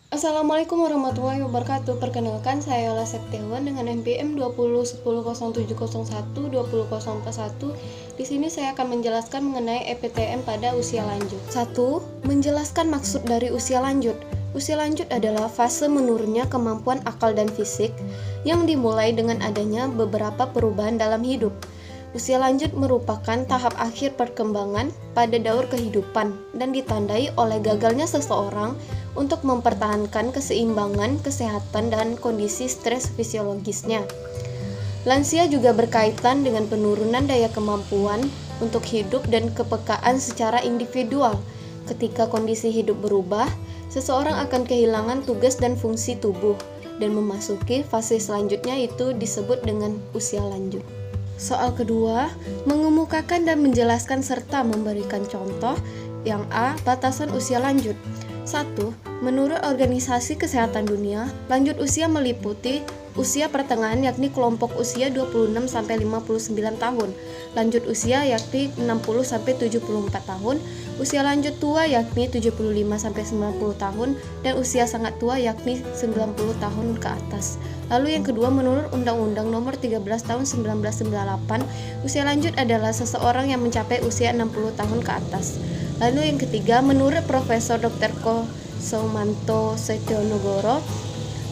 Assalamualaikum warahmatullahi wabarakatuh. Perkenalkan, saya Yola Septiawan dengan NPM 201007012041. Di sini saya akan menjelaskan mengenai EPTM pada usia lanjut. 1. Menjelaskan maksud dari usia lanjut. Usia lanjut adalah fase menurunnya kemampuan akal dan fisik yang dimulai dengan adanya beberapa perubahan dalam hidup. Usia lanjut merupakan tahap akhir perkembangan pada daur kehidupan dan ditandai oleh gagalnya seseorang untuk mempertahankan keseimbangan, kesehatan, dan kondisi stres fisiologisnya. Lansia juga berkaitan dengan penurunan daya kemampuan untuk hidup dan kepekaan secara individual. Ketika kondisi hidup berubah, seseorang akan kehilangan tugas dan fungsi tubuh dan memasuki fase selanjutnya, itu disebut dengan usia lanjut. Soal kedua, mengemukakan dan menjelaskan serta memberikan contoh. Yang A. Batasan usia lanjut. 1. Menurut Organisasi Kesehatan Dunia, lanjut usia meliputi usia pertengahan yakni kelompok usia 26-59 tahun, lanjut usia yakni 60-74 tahun, usia lanjut tua yakni 75-90 tahun, dan usia sangat tua yakni 90 tahun ke atas. Lalu yang kedua, menurut Undang-Undang Nomor 13 Tahun 1998, usia lanjut adalah seseorang yang mencapai usia 60 tahun ke atas. Lalu yang ketiga, menurut Profesor Dr. Kosoumanto Setionogoro,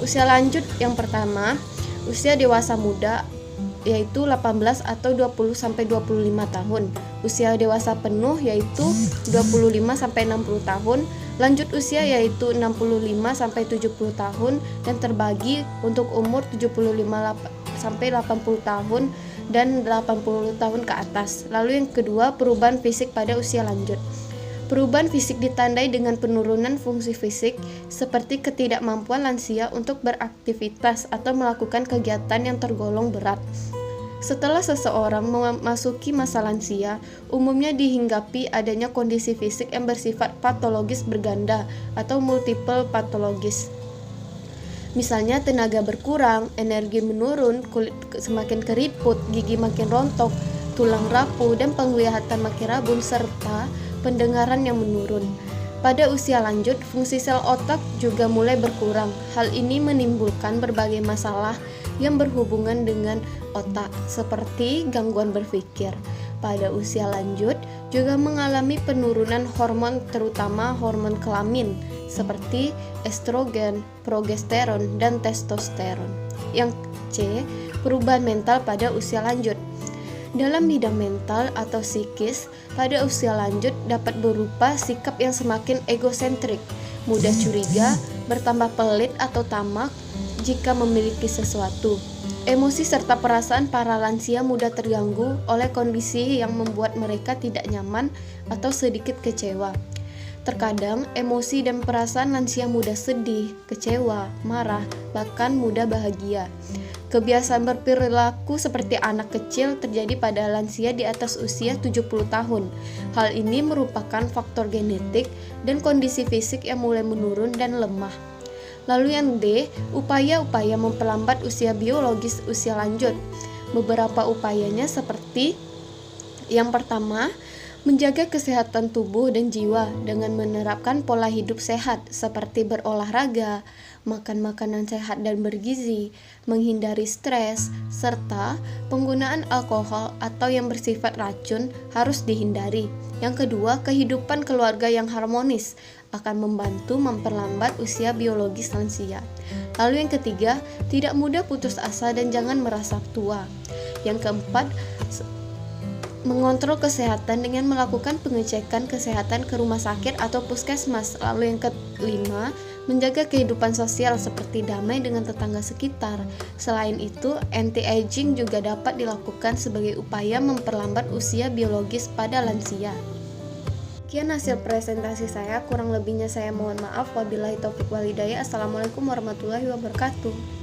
usia lanjut yang pertama, usia dewasa muda yaitu 18 atau 20-25 tahun. Usia dewasa penuh yaitu 25-60 tahun. Lanjut usia yaitu 65-70 tahun dan terbagi untuk umur 75-80 tahun dan 80 tahun ke atas. Lalu yang kedua, perubahan fisik pada usia lanjut. Perubahan fisik ditandai dengan penurunan fungsi fisik seperti ketidakmampuan lansia untuk beraktivitas atau melakukan kegiatan yang tergolong berat. Setelah seseorang memasuki masa lansia, umumnya dihinggapi adanya kondisi fisik yang bersifat patologis berganda atau multiple patologis. Misalnya tenaga berkurang, energi menurun, kulit semakin keriput, gigi makin rontok, tulang rapuh, dan penglihatan makin rabun, serta pendengaran yang menurun. Pada usia lanjut, fungsi sel otak juga mulai berkurang. Hal ini menimbulkan berbagai masalah yang berhubungan dengan otak, seperti gangguan berpikir. Pada usia lanjut, juga mengalami penurunan hormon, terutama hormon kelamin, seperti estrogen, progesteron, dan testosteron. Yang C. Perubahan mental pada usia lanjut. Dalam bidang mental atau psikis, pada usia lanjut dapat berupa sikap yang semakin egosentrik, mudah curiga, bertambah pelit atau tamak jika memiliki sesuatu. Emosi serta perasaan para lansia mudah terganggu oleh kondisi yang membuat mereka tidak nyaman atau sedikit kecewa. Terkadang, emosi dan perasaan lansia mudah sedih, kecewa, marah, bahkan mudah bahagia. Kebiasaan berperilaku seperti anak kecil terjadi pada lansia di atas usia 70 tahun. Hal ini merupakan faktor genetik dan kondisi fisik yang mulai menurun dan lemah. Lalu yang D, upaya-upaya memperlambat usia biologis usia lanjut. Beberapa upayanya seperti yang pertama, menjaga kesehatan tubuh dan jiwa dengan menerapkan pola hidup sehat seperti berolahraga, makan makanan sehat dan bergizi, menghindari stres, serta penggunaan alkohol atau yang bersifat racun harus dihindari. Yang kedua, kehidupan keluarga yang harmonis akan membantu memperlambat usia biologis lansia. Lalu yang ketiga, tidak mudah putus asa dan jangan merasa tua. Yang keempat, mengontrol kesehatan dengan melakukan pengecekan kesehatan ke rumah sakit atau puskesmas. Lalu yang kelima, menjaga kehidupan sosial seperti damai dengan tetangga sekitar. Selain itu, anti-aging juga dapat dilakukan sebagai upaya memperlambat usia biologis pada lansia. Sekian hasil presentasi saya, kurang lebihnya saya mohon maaf. Wabillahi taufiq walhidayah. Assalamualaikum warahmatullahi wabarakatuh.